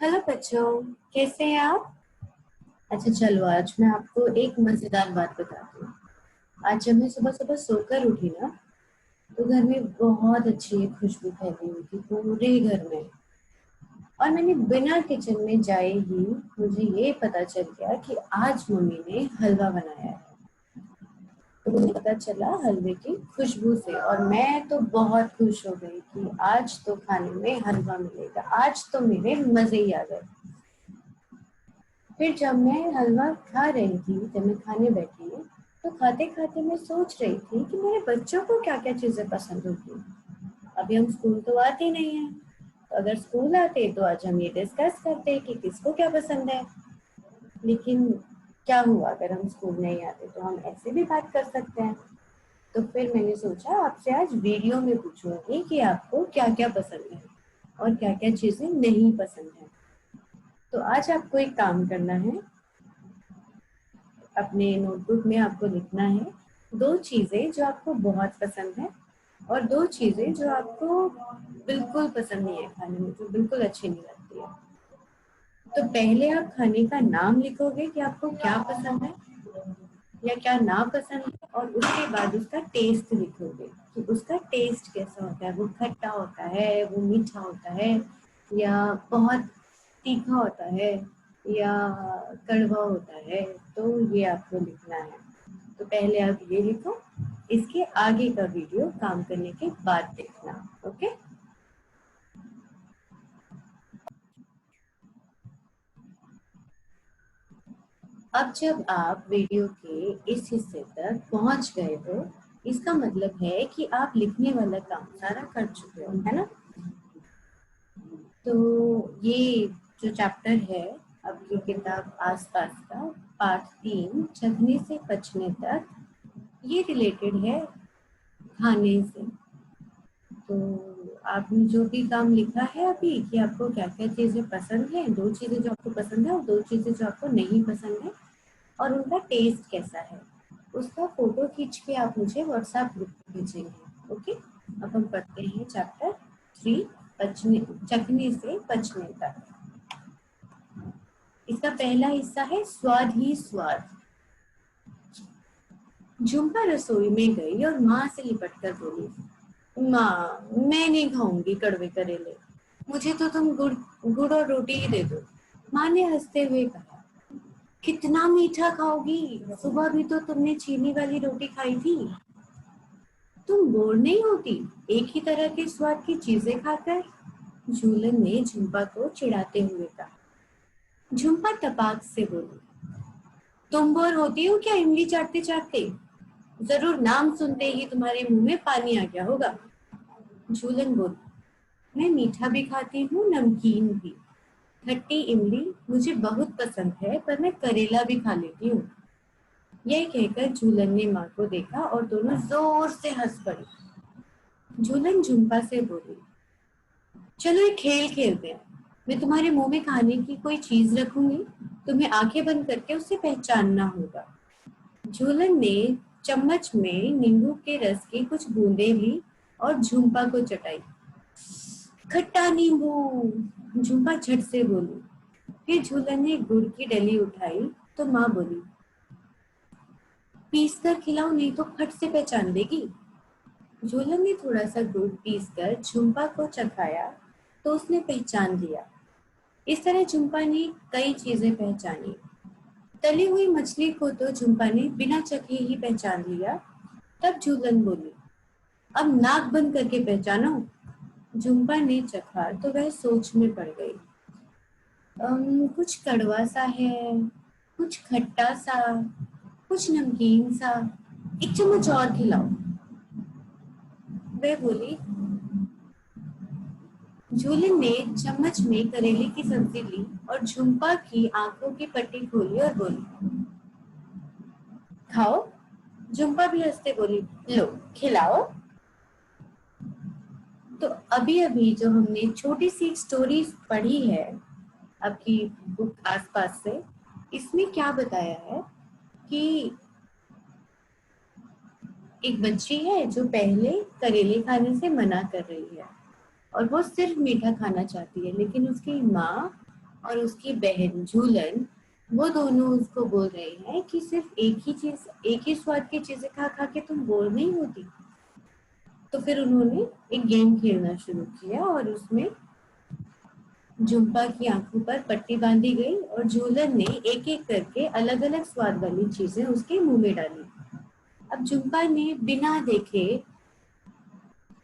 Hello बच्चों, कैसे हैं आप? अच्छा चलो, आज मैं आपको एक मजेदार बात बताती हूँ। आज जब मैं सुबह सुबह सोकर उठी ना, तो घर में बहुत अच्छी एक खुशबू फैली हुई थी पूरे घर में। और मैंने बिना किचन में जाए ही मुझे ये पता चल गया कि आज मम्मी ने हलवा बनाया है। तो मुझे पता चला हलवे की खुशबू से, और मैं तो बहुत खुश हो गई कि आज तो खाने में हलवा मिलेगा। आज तो मेरे मजे ही आ गए। फिर जब मैं हलवा खा रही थी, जब मैं खाने बैठी, तो खाते खाते मैं सोच रही थी कि मेरे बच्चों को क्या क्या चीजें पसंद होगी। अभी हम स्कूल तो आते नहीं है, तो अगर स्कूल आते तो आज हम ये डिस्कस करते कि किसको क्या पसंद है। लेकिन क्या हुआ, अगर हम स्कूल नहीं आते तो हम ऐसे भी बात कर सकते हैं। तो फिर मैंने सोचा आपसे आज वीडियो में पूछूंगी कि आपको क्या क्या पसंद है और क्या क्या चीजें नहीं पसंद है। तो आज आपको एक काम करना है, अपने नोटबुक में आपको लिखना है दो चीजें जो आपको बहुत पसंद है और दो चीजें जो आपको बिल्कुल पसंद नहीं है खाने में, जो बिल्कुल अच्छी नहीं लगती है। तो पहले आप खाने का नाम लिखोगे कि आपको क्या पसंद है या क्या ना पसंद है, और उसके बाद उसका टेस्ट लिखोगे कि उसका टेस्ट कैसा होता है। वो खट्टा होता है, वो मीठा होता है, या बहुत तीखा होता है, या कड़वा होता है। तो ये आपको लिखना है। तो पहले आप ये लिखो, इसके आगे का वीडियो काम करने के बाद देखना। ओके। अब जब आप वीडियो के इस हिस्से तक पहुंच गए हो, इसका मतलब है कि आप लिखने वाला काम सारा कर चुके हो, है ना। तो ये जो चैप्टर है आपकी किताब आसपास का, पाठ 3 चखने से पचने तक, ये रिलेटेड है खाने से। तो आपने जो भी काम लिखा है अभी कि आपको क्या क्या चीजें पसंद है, दो चीजें जो आपको पसंद है और दो चीजें जो आपको नहीं पसंद है, और उनका टेस्ट कैसा है, उसका फोटो खींच के आप मुझे व्हाट्सएप ग्रुप पे भेजेंगे। ओके। अब हम पढ़ते हैं चैप्टर 3, पचने चखने से पचने तक। इसका पहला हिस्सा है स्वाद ही स्वाद। झुम्पा रसोई में गई और माँ से लिपट कर बोली, माँ मैं नहीं खाऊंगी कड़वे करेले, मुझे तो तुम गुड़ गुड़ और रोटी ही दे दो। माँ ने हंसते हुए कहा, कितना मीठा खाओगी, सुबह भी तो तुमने चीनी वाली रोटी खाई थी। तुम बोर नहीं होती एक ही तरह के स्वाद की चीजें खाकर? झूलन ने झुम्पा को चिढ़ाते हुए कहा। झुम्पा तपाक से बोली, तुम बोर होती हो क्या इमली चाटते चाटते? जरूर नाम सुनते ही तुम्हारे मुंह में पानी आ गया होगा। झूलन बोली, मैं मीठा भी खाती हूँ, नमकीन भी। खट्टी इमली मुझे बहुत पसंद है, पर मैं करेला भी खा लेती हूँ। यह कहकर झूलन ने माँ को देखा और दोनों जोर से हंस पड़ी। झूलन झुम्पा से बोली, चलो एक खेल खेलते हैं। मैं तुम्हारे मुंह में खाने की कोई चीज रखूंगी, तुम्हें आंखें बंद करके उसे पहचानना होगा। झूलन ने चम्मच में नींबू के रस की कुछ बूंदें ली और झुम्पा को चटाई। खट्टा नींबू, झुम्पा झट से बोली। फिर झूलन ने गुड़ की डली उठाई तो माँ बोली, पीस कर खिलाओ नहीं तो फट से पहचान लेगी। झूलन ने थोड़ा सा गुड़ पीस कर झुम्पा को चखाया तो उसने पहचान लिया। इस तरह झुम्पा ने कई चीजें पहचानी। तली हुई मछली को तो झुम्पा ने बिना चखे ही पहचान लिया। तब झूलन बोली, अब नाक बंद करके पहचानो। झुम्पा ने चखा तो वह सोच में पड़ गई। कुछ कड़वा सा है, कुछ खट्टा सा, कुछ नमकीन सा, एक चम्मच और खिलाओ। वह बोली। झूलन ने चम्मच में करेले की सब्जी ली और झुम्पा की आंखों की पट्टी खोली और बोली, खाओ। झुम्पा भी हंसते बोली, लो खिलाओ। तो अभी अभी जो हमने छोटी सी स्टोरी पढ़ी है आपकी बुक आसपास से, इसमें क्या बताया है कि एक बच्ची है जो पहले करेले खाने से मना कर रही है और वो सिर्फ मीठा खाना चाहती है, लेकिन उसकी माँ और उसकी बहन झूलन, वो दोनों उसको बोल रहे हैं कि सिर्फ एक ही स्वाद की चीजें खा खा के तुम बोर नहीं होती। तो फिर उन्होंने एक गेम खेलना शुरू किया और उसमें झुम्पा की आंखों पर पट्टी बांधी गई और झूलन ने एक एक करके अलग अलग स्वाद वाली चीजें उसके मुंह में डाली। अब झुम्पा ने बिना देखे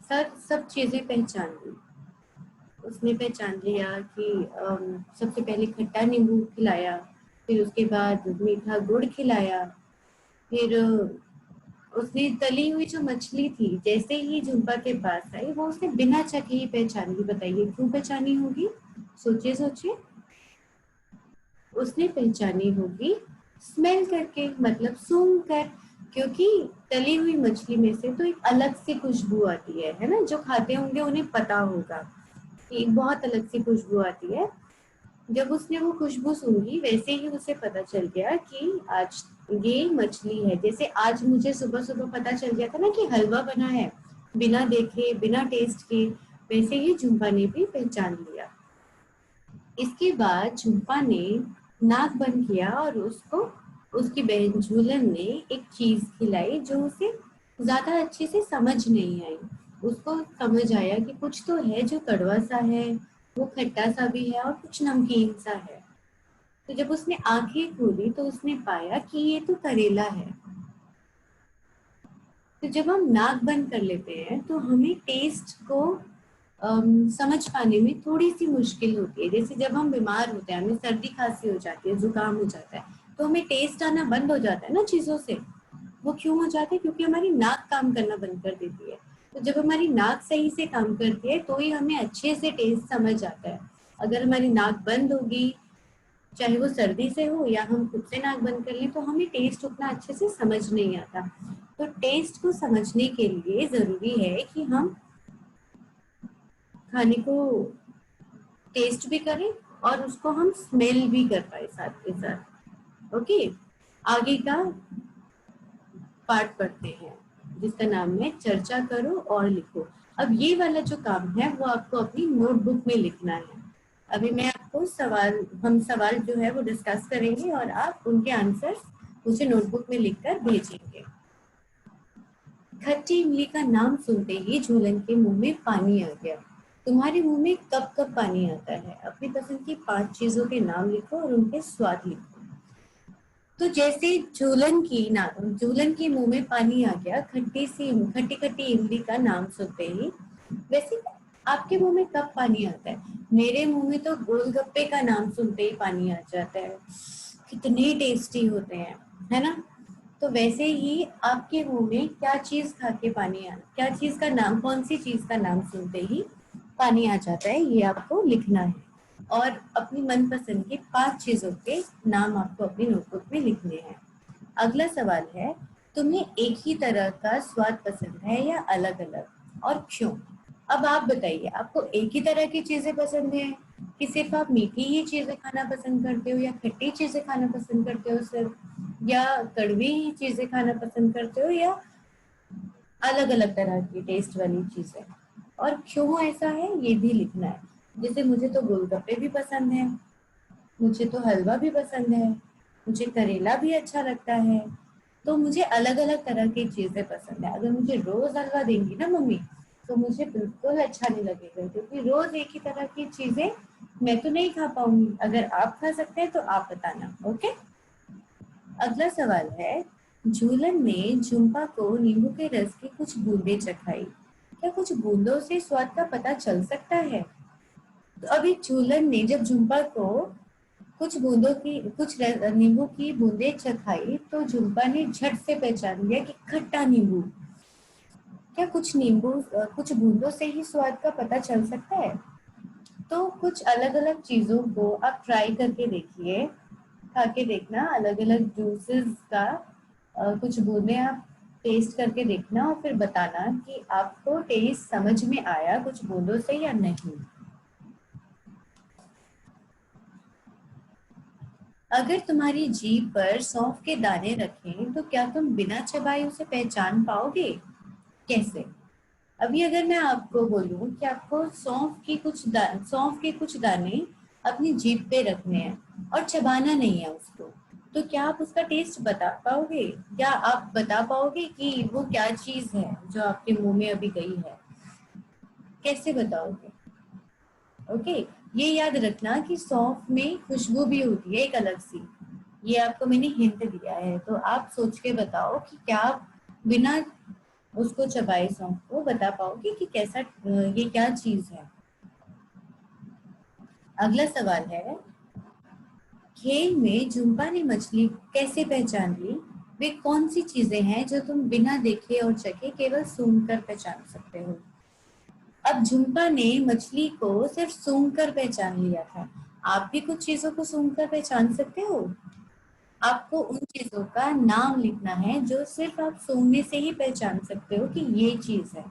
सब चीजें पहचान ली। उसने पहचान लिया कि सबसे पहले खट्टा नींबू खिलाया, फिर उसके बाद मीठा गुड़ खिलाया, फिर उसने तली हुई जो मछली थी जैसे ही झुम्पा के पास आई वो उसने बिना चखे ही पहचान ली। बताइए क्यों पहचानी होगी? सोचिए सोचिए। उसने पहचानी होगी स्मेल करके, मतलब सूंघ कर, क्योंकि तली हुई मछली में से तो एक अलग सी खुशबू आती है ना? जो खाते होंगे उन्हें पता होगा, एक बहुत अलग सी खुशबू आती है। जब उसने वो खुशबू सूंघी वैसे ही उसे पता चल गया कि आज ये मछली है। जैसे आज मुझे सुबह सुबह पता चल गया था ना कि हलवा बना है बिना देखे बिना टेस्ट के, वैसे ही झुम्पा ने भी पहचान लिया। इसके बाद झुम्पा ने नाक बंद किया और उसको उसकी बहन झूलन ने एक चीज खिलाई जो उसे ज्यादा अच्छे से समझ नहीं आई। उसको समझ आया कि कुछ तो है जो कड़वा सा है, वो खट्टा सा भी है और कुछ नमकीन सा है। तो जब उसने आंखें खोली तो उसने पाया कि ये तो करेला है। तो जब हम नाक बंद कर लेते हैं तो हमें टेस्ट को समझ पाने में थोड़ी सी मुश्किल होती है। जैसे जब हम बीमार होते हैं, हमें सर्दी खांसी हो जाती है, जुकाम हो जाता है, तो हमें टेस्ट आना बंद हो जाता है ना चीजों से। वो क्यों हो जाता है? क्योंकि हमारी नाक काम करना बंद कर देती है। तो जब हमारी नाक सही से काम करती है तो ही हमें अच्छे से टेस्ट समझ आता है। अगर हमारी नाक बंद होगी, चाहे वो सर्दी से हो या हम खुद से नाक बंद कर लें, तो हमें टेस्ट उतना अच्छे से समझ नहीं आता। तो टेस्ट को समझने के लिए जरूरी है कि हम खाने को टेस्ट भी करें और उसको हम स्मेल भी कर पाए साथ के साथ। ओके, आगे का पार्ट पढ़ते हैं जिसका नाम है चर्चा करो और लिखो। अब ये वाला जो काम है वो आपको अपनी नोटबुक में लिखना है। अभी मैं आपको हम सवाल जो है वो डिस्कस करेंगे और आप उनके आंसर्स मुझे नोटबुक में लिखकर भेजेंगे। खट्टी इमली का नाम सुनते ही झूलन के मुंह में पानी आ गया। तुम्हारे मुंह में कब कब पानी आता है? अपनी पसंद की 5 चीजों के नाम लिखो और उनके स्वाद लिखो। तो जैसे झूलन के मुंह में पानी आ गया खट्टी खट्टी इमली का नाम सुनते ही, वैसे आपके मुंह में कब पानी आता है? मेरे मुंह में तो गोलगप्पे का नाम सुनते ही पानी आ जाता है, कितने टेस्टी होते हैं, है ना? तो वैसे ही आपके मुंह में क्या चीज का नाम, कौन सी चीज का नाम सुनते ही पानी आ जाता है, ये आपको लिखना है। और अपनी मनपसंद की 5 चीजों के नाम आपको अपनी नोटबुक में लिखने हैं। अगला सवाल है, तुम्हें एक ही तरह का स्वाद पसंद है या अलग अलग और क्यों? अब आप बताइए, आपको एक ही तरह की चीजें पसंद है कि सिर्फ आप मीठी ही चीजें खाना पसंद करते हो, या खट्टी चीजें खाना पसंद करते हो सिर्फ, या कड़वी ही चीजें खाना पसंद करते हो, या अलग अलग तरह की टेस्ट वाली चीजें, और क्यों ऐसा है ये भी लिखना है। जैसे मुझे तो गोलगप्पे भी पसंद है, मुझे तो हलवा भी पसंद है, मुझे करेला भी अच्छा लगता है। तो मुझे अलग अलग तरह की चीजें पसंद है। अगर मुझे रोज हलवा देंगी ना मम्मी तो मुझे बिल्कुल अच्छा नहीं लगेगा, क्योंकि रोज एक ही तरह की चीजें मैं तो नहीं खा पाऊंगी। अगर आप खा सकते हैं तो आप बताना। ओके, अगला सवाल है, झूलन ने झुम्पा को नींबू के रस की कुछ बूंदें चखाई। क्या कुछ बूंदों से स्वाद का पता चल सकता है? तो अभी झूलन ने जब झुम्पा को कुछ नींबू की बूंदें चखाई तो झुम्पा ने झट से पहचान लिया कि खट्टा नींबू। क्या कुछ बूंदों से ही स्वाद का पता चल सकता है? तो कुछ अलग अलग चीजों को आप ट्राई करके देखिए, खा के देखना अलग अलग जूसेस का कुछ बूंदे आप टेस्ट करके देखना और फिर बताना कि आपको टेस्ट समझ में आया कुछ बूंदों से या नहीं। अगर तुम्हारी जीभ पर सौंफ के दाने रखें तो क्या तुम बिना चबाए उसे पहचान पाओगे? कैसे? अभी अगर मैं आपको बोलूं कि आपको सौंफ के कुछ दाने अपनी जीभ पे रखने हैं और चबाना नहीं है उसको। तो क्या आप उसका टेस्ट बता पाओगे? क्या आप बता पाओगे कि वो क्या चीज है जो आपके मुंह में अभी गई है? कैसे बताओगे? ओके, ये याद रखना कि सौंफ में खुशबू भी होती है एक अलग सी। ये आपको मैंने हिंट दिया है, तो आप सोच के बताओ कि क्या आप बिना उसको चबाए सौंफ को बता पाओगे कि कैसा ये क्या चीज है। अगला सवाल है, खेल में झुम्पा ने मछली कैसे पहचान ली? वे कौन सी चीजें हैं जो तुम बिना देखे और चखे केवल सूंघ कर पहचान सकते हो? अब झुम्पा ने मछली को सिर्फ सूंघ कर पहचान लिया था। आप भी कुछ चीजों को सूंघ कर पहचान सकते हो। आपको उन चीजों का नाम लिखना है जो सिर्फ आप सूंघने से ही पहचान सकते हो कि ये चीज है।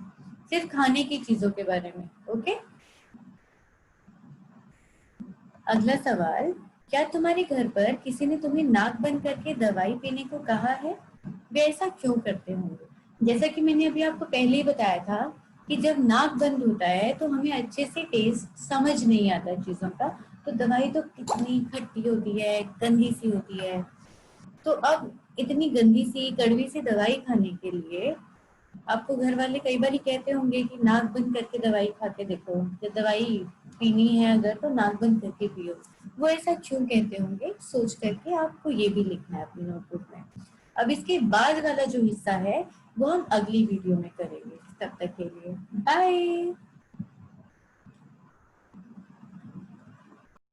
सिर्फ खाने की चीजों के बारे में। ओके। अगला सवाल, क्या तुम्हारे घर पर किसी ने तुम्हें नाक बंद करके दवाई पीने को कहा है? वे ऐसा क्यों करते होंगे? जैसा कि मैंने अभी आपको पहले ही बताया था कि जब नाक बंद होता है तो हमें अच्छे से टेस्ट समझ नहीं आता चीजों का। तो दवाई तो कितनी खट्टी होती है, गंदी सी होती है। तो अब इतनी गंदी सी कड़वी सी दवाई खाने के लिए आपको घर वाले कई बार कहते होंगे कि नाक बंद करके दवाई खा के देखो, जब दवाई पीनी है अगर तो नाक बंद करके पियो। वो ऐसा क्यों कहते होंगे सोच करके आपको ये भी लिखना है अपनी नोटबुक में। अब इसके बाद वाला जो हिस्सा है वो हम अगली वीडियो में करेंगे। तब तक के लिए बाय।